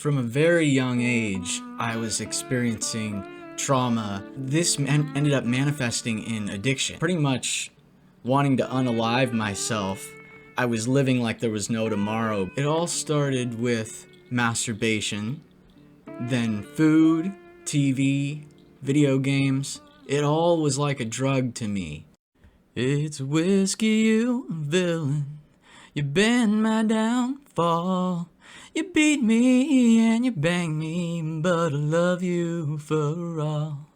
From a very young age, I was experiencing trauma. This ended up manifesting in addiction. Pretty much wanting to unalive myself. I was living like there was no tomorrow. It all started with masturbation, then food, TV, video games. It all was like a drug to me. It's whiskey, you villain. You been my downfall. You beat me and you bang me, but I love you for all.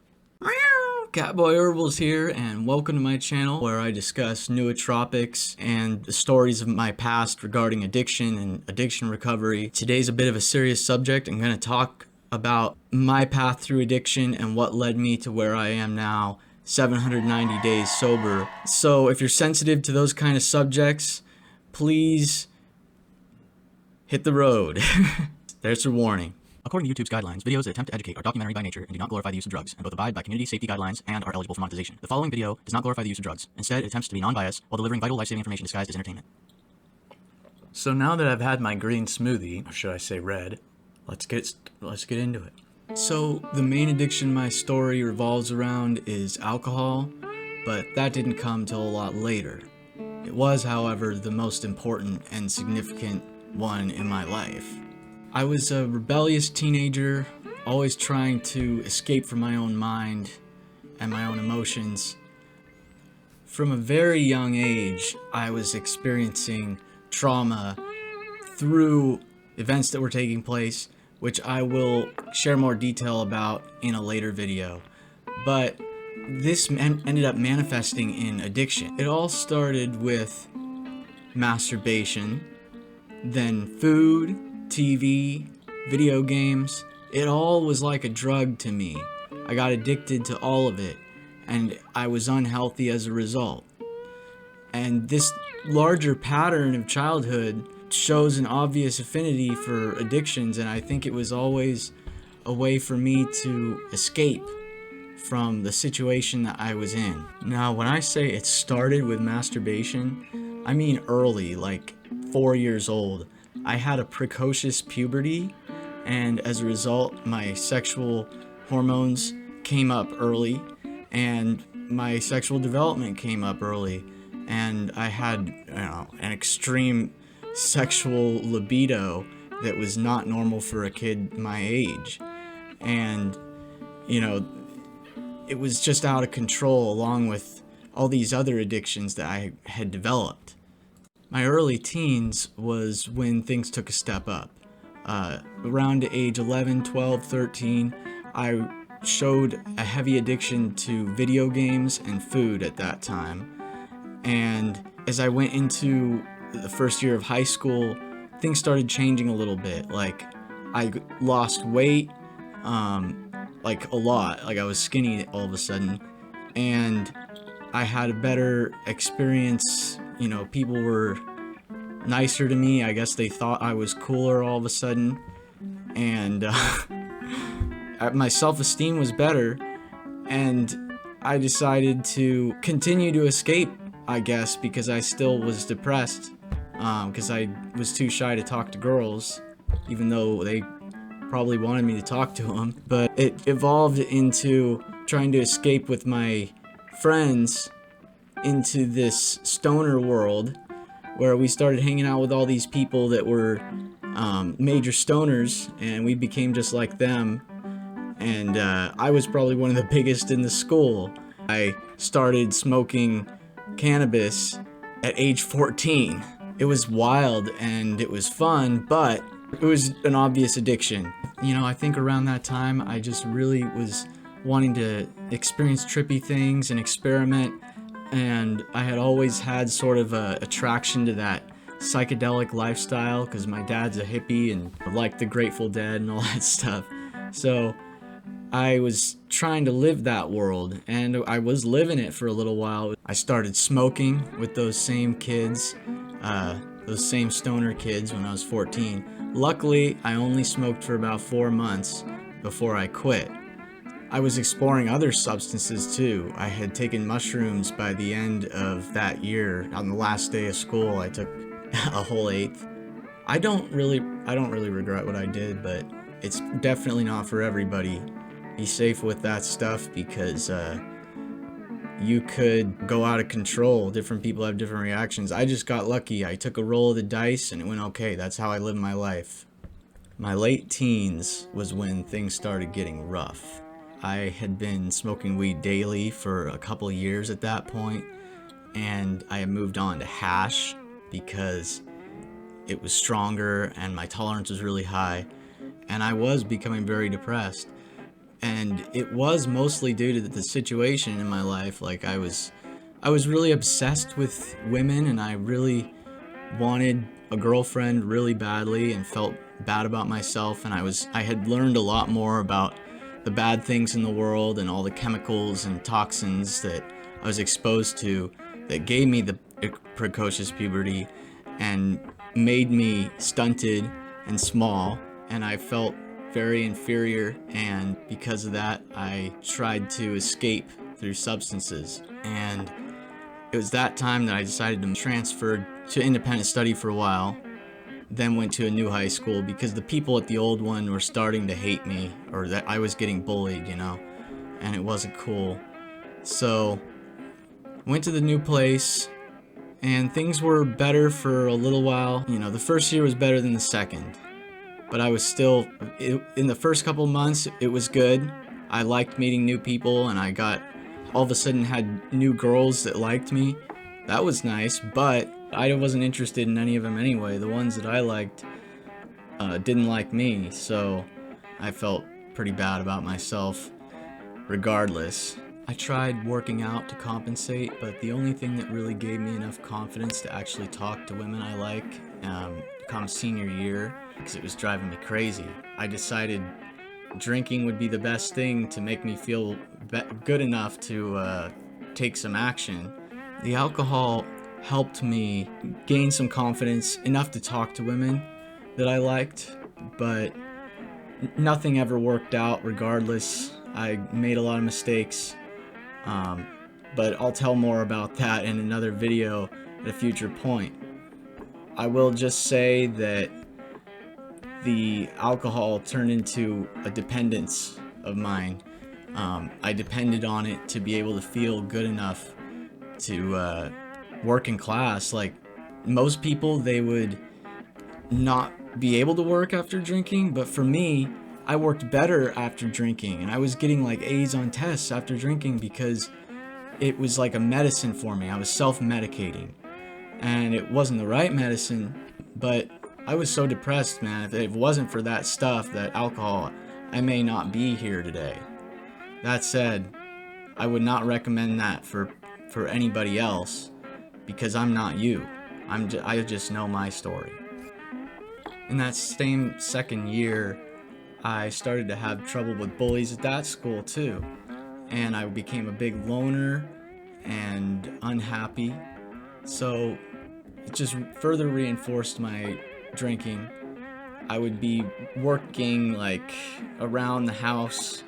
Catboy Herbals here, and welcome to my channel where I discuss nootropics and the stories of my past regarding addiction and addiction recovery. Today's a bit of a serious subject. I'm going to talk about my path through addiction and what led me to where I am now, 790 days sober. So if you're sensitive to those kind of subjects, please hit the road. There's your warning. According to YouTube's guidelines, videos that attempt to educate are documentary by nature and do not glorify the use of drugs, and both abide by community safety guidelines and are eligible for monetization. The following video does not glorify the use of drugs. Instead, it attempts to be non-biased while delivering vital life-saving information disguised as entertainment. So now that I've had my green smoothie, or should I say red, let's get into it. So the main addiction my story revolves around is alcohol, but that didn't come till a lot later. It was, however, the most important and significant one in my life. I was a rebellious teenager, always trying to escape from my own mind and my own emotions. From a very young age, I was experiencing trauma through events that were taking place, which I will share more detail about in a later video. But this ended up manifesting in addiction. It all started with masturbation, then food, TV, video games. It all was like a drug to me. I got addicted to all of it, and I was unhealthy as a result. And this larger pattern of childhood shows an obvious affinity for addictions, and I think it was always a way for me to escape from the situation that I was in. Now, when I say it started with masturbation, I mean early, like 4 years old. I had a precocious puberty, and as a result, my sexual hormones came up early, and my sexual development came up early, and I had, an extreme sexual libido that was not normal for a kid my age. And, it was just out of control, along with all these other addictions that I had developed. My early teens was when things took a step up. Around age 11, 12, 13, I showed a heavy addiction to video games and food at that time. And as I went into the first year of high school, things started changing a little bit. Like, I lost weight, like a lot. Like, I was skinny all of a sudden. And I had a better experience. People were nicer to me. I guess they thought I was cooler all of a sudden. And my self-esteem was better. And I decided to continue to escape, I guess, because I still was depressed. Because I was too shy to talk to girls, even though they probably wanted me to talk to them. But it evolved into trying to escape with my friends into this stoner world, where we started hanging out with all these people that were major stoners, and we became just like them. And I was probably one of the biggest in the school. I started smoking cannabis at age 14. It was wild and it was fun, but it was an obvious addiction. I think around that time I just really was wanting to experience trippy things and experiment, and I had always had sort of a attraction to that psychedelic lifestyle because my dad's a hippie and liked the Grateful Dead and all that stuff. So I was trying to live that world, and I was living it for a little while. I started smoking with those same kids, those same stoner kids, when I was 14. Luckily, I only smoked for about 4 months before I quit. I was exploring other substances too. I had taken mushrooms by the end of that year. On the last day of school, I took a whole eighth. I don't really I don't really regret what I did, but it's definitely not for everybody. Be safe with that stuff because you could go out of control. Different people have different reactions. I just got lucky. I took a roll of the dice and it went okay. That's how I live my life. My late teens was when things started getting rough. I had been smoking weed daily for a couple years at that point, and I had moved on to hash because it was stronger and my tolerance was really high, and I was becoming very depressed. And it was mostly due to the situation in my life. Like I was really obsessed with women, and I really wanted a girlfriend really badly and felt bad about myself, and I had learned a lot more about the bad things in the world and all the chemicals and toxins that I was exposed to that gave me the precocious puberty and made me stunted and small, and I felt very inferior, and because of that I tried to escape through substances. And it was that time that I decided to transfer to independent study for a while, then went to a new high school because the people at the old one were starting to hate me, or that I was getting bullied, and it wasn't cool. So went to the new place, and things were better for a little while. The first year was better than the second, but I was still, in the first couple months, it was good. I liked meeting new people, and I got, all of a sudden had new girls that liked me. That was nice, but I wasn't interested in any of them anyway. The ones that I liked didn't like me, so I felt pretty bad about myself regardless. I tried working out to compensate, but the only thing that really gave me enough confidence to actually talk to women I like come senior year, because it was driving me crazy, I decided drinking would be the best thing to make me feel good enough to take some action. The alcohol helped me gain some confidence, enough to talk to women that I liked, but nothing ever worked out regardless. I made a lot of mistakes, but I'll tell more about that in another video at a future point. I will just say that the alcohol turned into a dependence of mine. I depended on it to be able to feel good enough to work in class. Like most people, they would not be able to work after drinking, but for me, I worked better after drinking, and I was getting like A's on tests after drinking because it was like a medicine for me. I was self-medicating, and it wasn't the right medicine, but I was so depressed, man. If it wasn't for that stuff, that alcohol, I may not be here today. That said, I would not recommend that for anybody else, because I'm not you. I just know my story. In that same second year, I started to have trouble with bullies at that school too, and I became a big loner and unhappy. So it just further reinforced my drinking. I would be working like around the house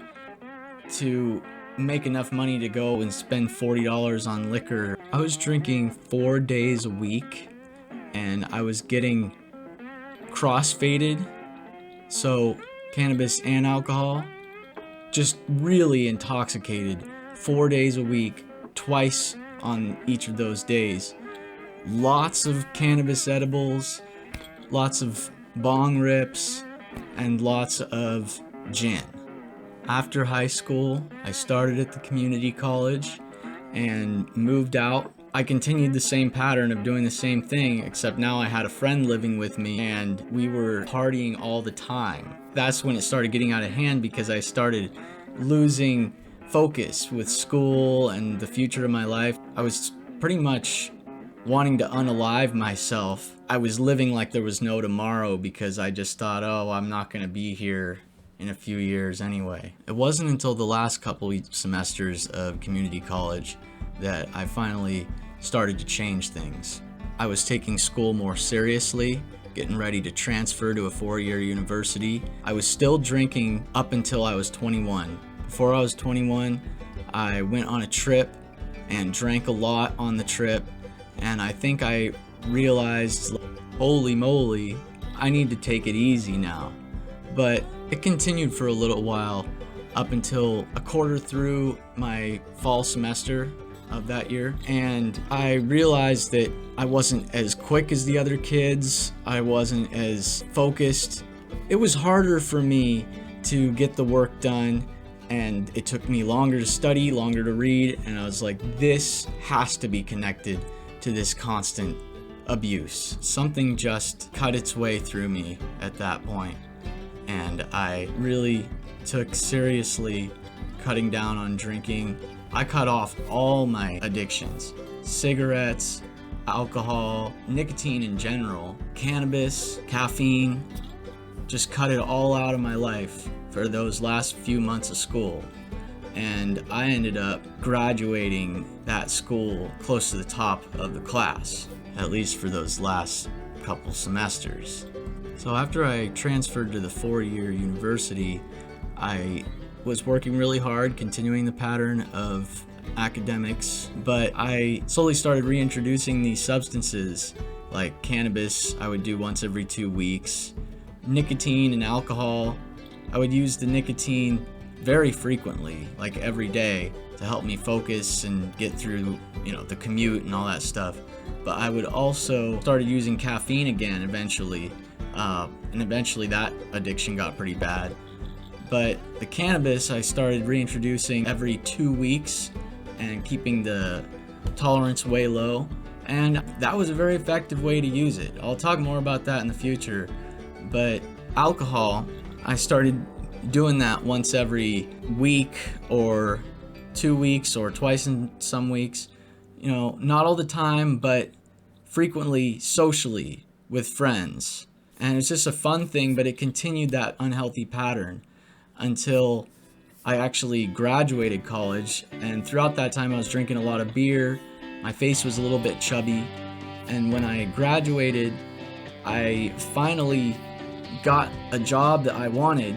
to make enough money to go and spend $40 on liquor. I was drinking 4 days a week, and I was getting cross-faded, so cannabis and alcohol, just really intoxicated 4 days a week, twice on each of those days. Lots of cannabis edibles, lots of bong rips, and lots of gin. After high school, I started at the community college and moved out. I continued the same pattern of doing the same thing, except now I had a friend living with me and we were partying all the time. That's when it started getting out of hand because I started losing focus with school and the future of my life. I was pretty much wanting to unalive myself. I was living like there was no tomorrow because I just thought, oh, I'm not going to be here in a few years anyway. It wasn't until the last couple semesters of community college that I finally started to change things. I was taking school more seriously, getting ready to transfer to a 4-year university. I was still drinking up until I was 21. Before I was 21, I went on a trip and drank a lot on the trip, and I think I realized, holy moly, I need to take it easy now. But it continued for a little while, up until a quarter through my fall semester of that year, and I realized that I wasn't as quick as the other kids. I wasn't as focused. It was harder for me to get the work done, and it took me longer to study, longer to read, and I was like, this has to be connected to this constant abuse. Something just cut its way through me at that point, and I really took seriously cutting down on drinking. I cut off all my addictions: cigarettes, alcohol, nicotine in general, cannabis, caffeine. Just cut it all out of my life for those last few months of school. And I ended up graduating that school close to the top of the class, at least for those last couple semesters. So after I transferred to the 4-year university, I was working really hard, continuing the pattern of academics, but I slowly started reintroducing these substances like cannabis. I would do once every 2 weeks. Nicotine and alcohol, I would use the nicotine very frequently, like every day, to help me focus and get through, the commute and all that stuff. But I would also started using caffeine again eventually, and eventually that addiction got pretty bad. But the cannabis I started reintroducing every 2 weeks and keeping the tolerance way low, and that was a very effective way to use it. I'll talk more about that in the future. But alcohol, I started doing that once every week or 2 weeks or twice in some weeks. Not all the time, but frequently socially with friends. And it's just a fun thing, but it continued that unhealthy pattern until I actually graduated college. And throughout that time, I was drinking a lot of beer. My face was a little bit chubby. And when I graduated, I finally got a job that I wanted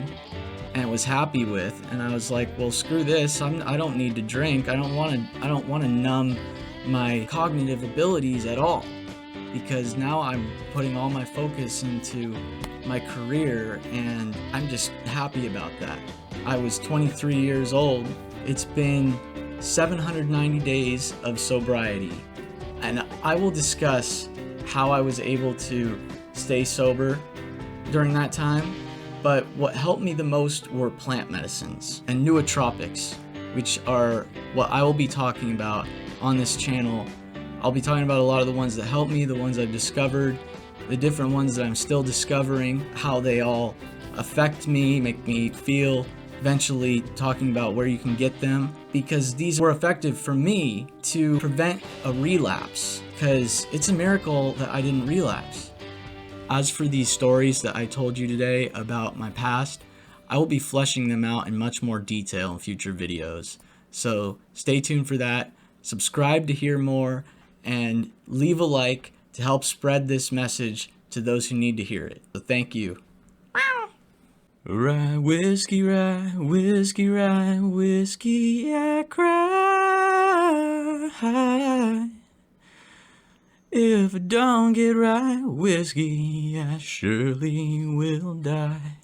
and was happy with, and I was like, well, screw this. I don't need to drink. I don't want to numb my cognitive abilities at all, because now I'm putting all my focus into my career, and I'm just happy about that. I was 23 years old. It's been 790 days of sobriety, and I will discuss how I was able to stay sober during that time. But what helped me the most were plant medicines and nootropics, which are what I will be talking about on this channel. I'll be talking about a lot of the ones that helped me, the ones I've discovered, the different ones that I'm still discovering, how they all affect me, make me feel, eventually talking about where you can get them, because these were effective for me to prevent a relapse, because it's a miracle that I didn't relapse. As for these stories that I told you today about my past, I will be fleshing them out in much more detail in future videos. So stay tuned for that, subscribe to hear more, and leave a like to help spread this message to those who need to hear it. So thank you. Rye whiskey, rye whiskey, rye whiskey, I cry. If I don't get right whiskey, I surely will die.